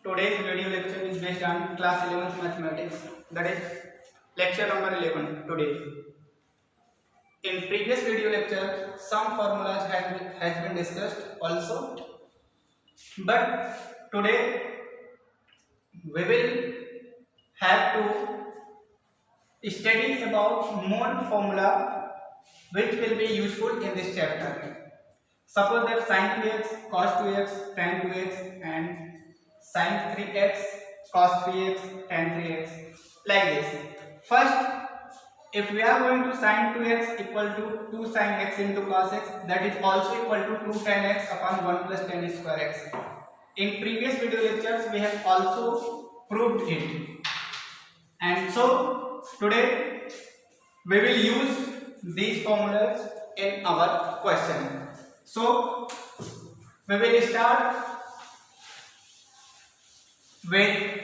Today's video lecture is based on class 11th mathematics, that is lecture number 11 today. In previous video lecture, some formulas has been discussed also, but today we will have to study about more formula which will be useful in this chapter. Suppose that sin 2x, cos 2x, tan 2x and sin 3x, cos 3x, tan 3x, like this. First, if we are going to sin 2x equal to 2 sin x into cos x, that is also equal to 2 tan x upon 1 plus tan square x. In previous video lectures, we have also proved it. And so, today we will use these formulas in our question. So, we will start with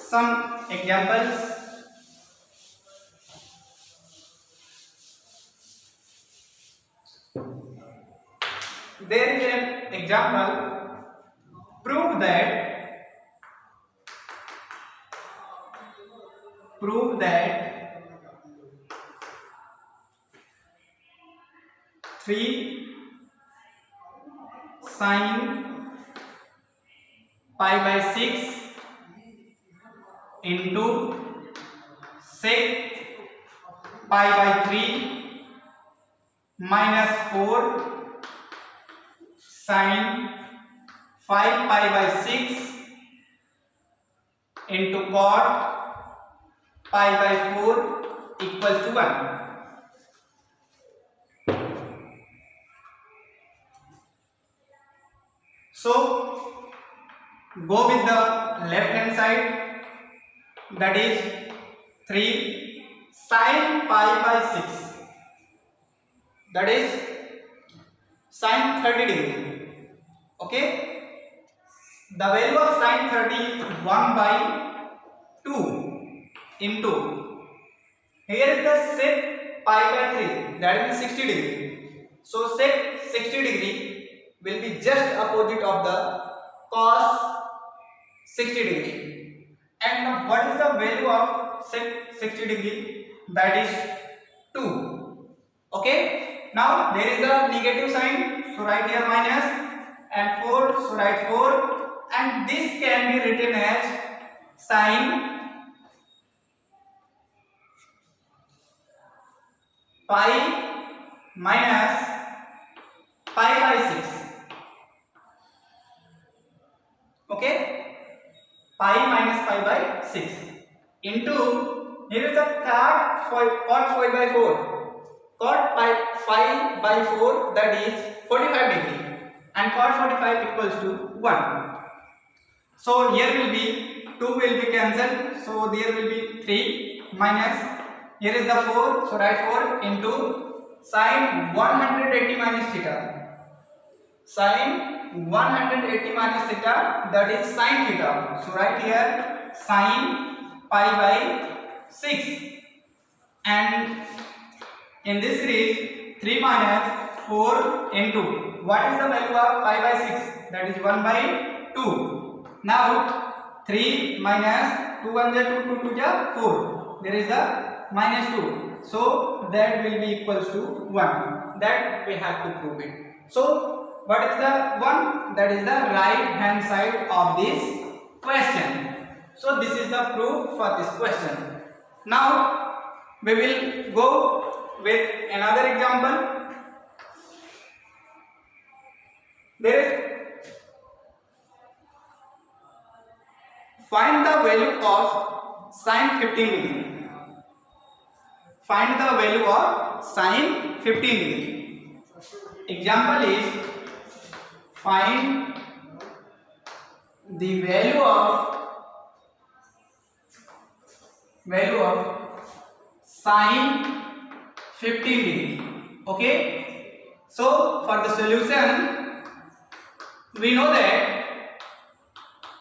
some examples. There is an example. Prove that 3 sin pi by 6 into sec pi by 3 minus 4 sin 5 pi by 6 into cot pi by 4 equals to 1. So, go with the left hand side, that is 3 sin pi by 6, that is sin 30 degree. Okay, the value of sin 30 is 1 by 2 into, here is the sec pi by 3, that is 60 degree. So sec 60 degree will be just opposite of the cos 60 degree. And what is the value of sec 60 degree? That is 2. Okay. Now there is a negative sign, so write here minus, and 4, so write 4, and this can be written as sin pi minus pi by 6. Okay, pi minus pi by 6 into, here is the cot 5 by 4, cot pi 5 by 4, that is 45 degree, and cot 45 equals to 1. So here will be 2 will be cancelled, so there will be 3 minus, here is the 4, so write 4 into sin 180 minus theta, sin 180 minus theta, that is sin theta. So write here sin pi by 6, and in this series 3 minus 4 into, what is the value of pi by 6? That is 1 by 2. Now 3 minus 2 1 is 2, 2 2 is 4. There is the minus 2. So that will be equals to 1. That we have to prove it. So what is the 1? That is the right hand side of this question. So this is the proof for this question. Now we will go with another example. There is, find the value of sin 15 degree. Find the value of sin 15 degree. Example is, find the value of sin 15 degree. Okay, so for the solution, we know that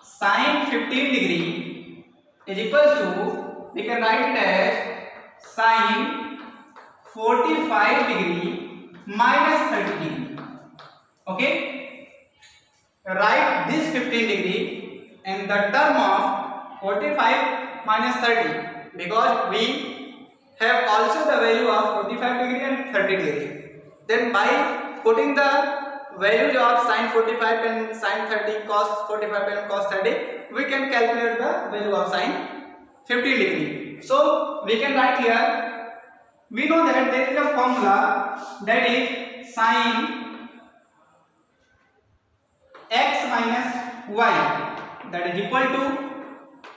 sin 15 degree is equal to, we can write it as sin 45 degree minus 30 degree. Okay, write this 15 degree in the term of 45 minus 30, because we have also the value of 45 degree and 30 degree. Then by putting the values of sin 45 and sin 30, cos 45 and cos 30, we can calculate the value of sin 15 degree. So we can write here, we know that there is a formula, that is sin x minus y, that is equal to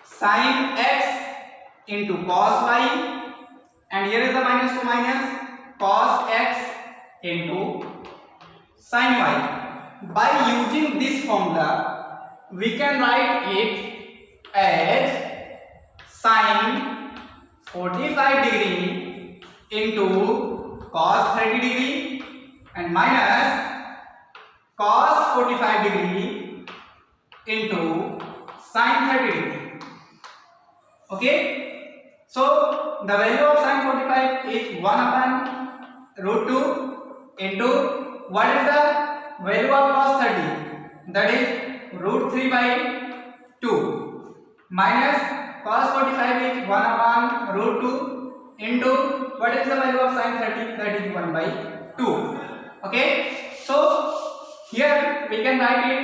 sin x into cos y, and here is the minus to minus, cos x into sin y. By using this formula, we can write it as sin 45 degree into cos 30 degree and minus cos 45 degree into sin 30 degree. Okay, so the value of sin 45 is 1 upon root 2 into what is the value of cos 30, that is root 3 by 2, minus cos 45 is 1 upon root 2 into what is the value of sin 30, that is 1 by 2. Okay, so here we can write it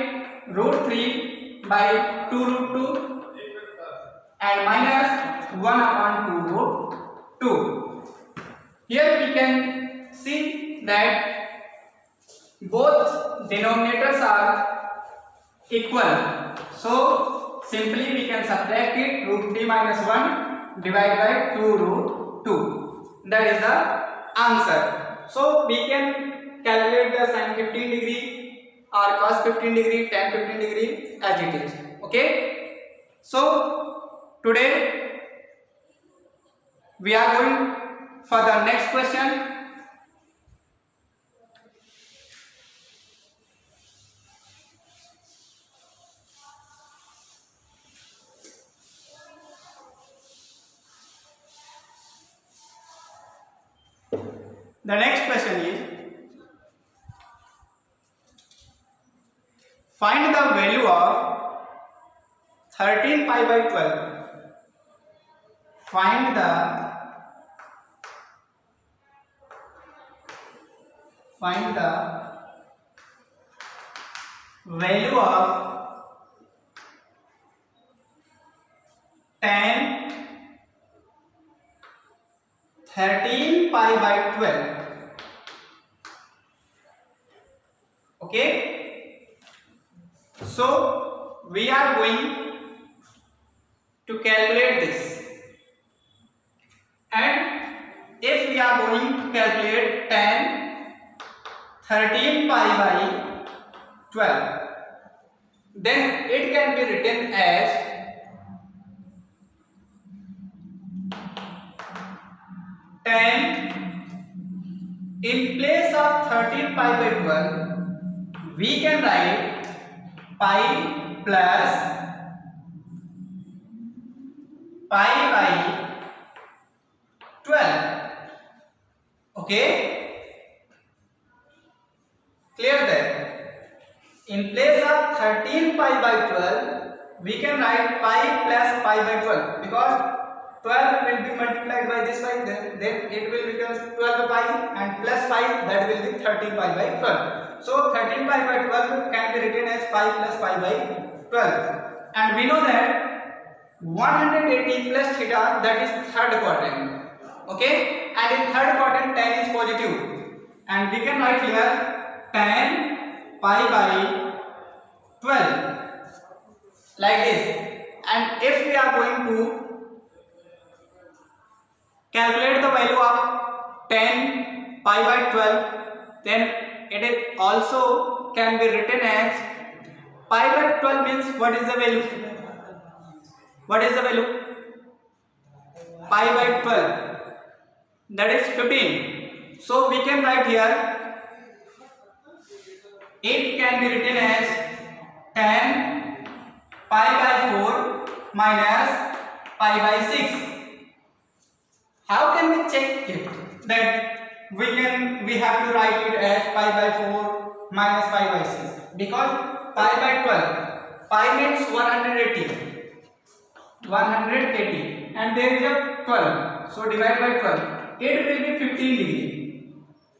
root 3 by 2 root 2 and minus 1 upon 2 root 2. Here we can see that both denominators are equal. So simply we can subtract it, root 3 minus 1 divided by 2 root 2. That is the answer. So we can calculate the sin 15 degree or cos 15 degree, tan 15 degree as it is. Okay. So today we are going for the next question. The next question is, find the value of 13 pi by 12. Find the value of 10 13 pi by 12. Okay, so we are going to calculate this, and if we are going to calculate 10 13 pi by 12, then it can be written as 10 in place of 13 pi by 12, we can write pi plus pi by 12. Okay, clear that? In place of 13 pi by 12, we can write pi plus pi by 12, because 12 will be multiplied by this pi, then it will become 12 pi, and plus pi, that will be 13 pi by 12. So 13 pi by 12 can be written as pi plus pi by 12, and we know that 180 plus theta, that is third quadrant. Okay, and in third quadrant tan is positive, and we can write here tan pi by 12 like this. And if we are going to calculate the value of 10 pi by 12, then it is also can be written as pi by 12 means what is the value? What is the value? Pi by 12, that is 15. So we can write here, it can be written as 10 pi by 4 minus pi by 6. How can we check it? That we have to write it as pi by 4 minus pi by 6, because pi by 12. Pi means 180. 180 and there is a 12. So divide by 12. It will be 15 degree.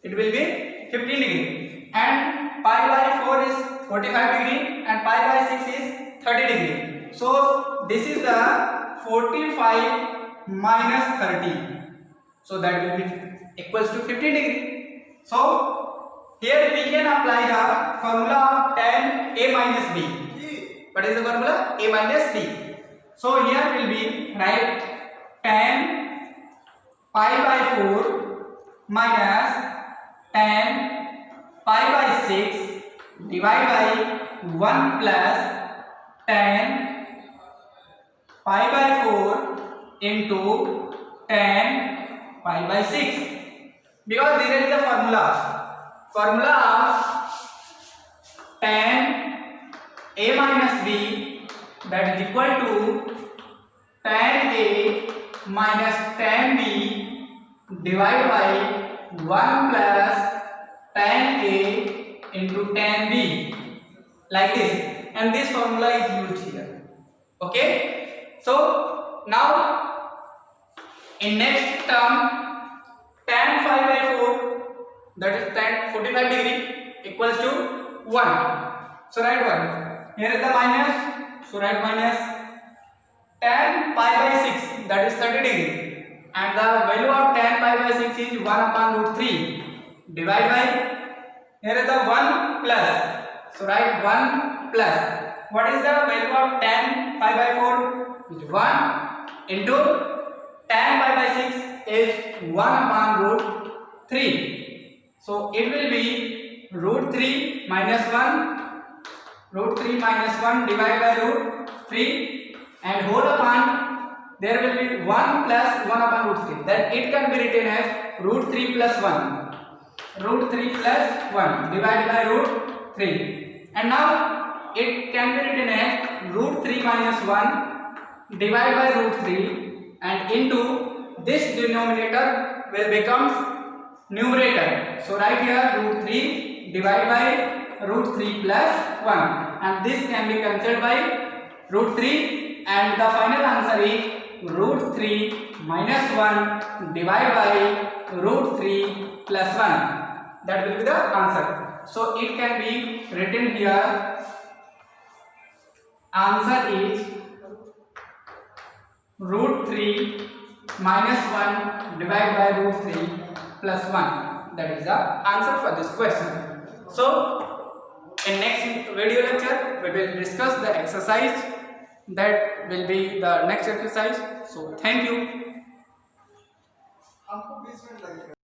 It will be 15 degree. And pi by 4 is 45 degree and pi by 6 is 30 degree. So this is the 45 minus 30. So that will be equals to 15 degree. So here we can apply the formula of tan A minus B. What is the formula? A minus B. So here will be write tan pi by 4 minus tan pi by 6 divide by 1 plus tan pi by 4 into tan pi by 6, because this is the formula of tan A minus B, that is equal to tan A minus tan B divided by 1 plus tan A into tan B, like this, and this formula is used here. Okay, so now in next term tan 5 by 4, that is tan 45 degree equals to 1. So write 1. Here is the minus, so write minus tan pi by 6, that is 30 degree, and the value of tan pi by 6 is 1 upon root 3 divide by, here is the 1 plus, so write 1 plus, what is the value of tan pi by 4 is 1 into tan pi by 6 is 1 upon root 3. So it will be root 3 minus 1, root 3 minus 1 divided by root 3 and whole upon, there will be 1 plus 1 upon root 3. Then it can be written as root 3 plus 1. Root 3 plus 1 divided by root 3. And now it can be written as root 3 minus 1 divided by root 3 and into this denominator will becomes numerator. So write here root 3 divided by root 3 plus 1, and this can be cancelled by root 3, and the final answer is root 3 minus 1 divided by root 3 plus 1. That will be the answer. So it can be written here, answer is root 3 minus 1 divided by root 3 plus 1. That is the answer for this question. So in next video lecture we will discuss the exercise, that will be the next exercise. So thank you.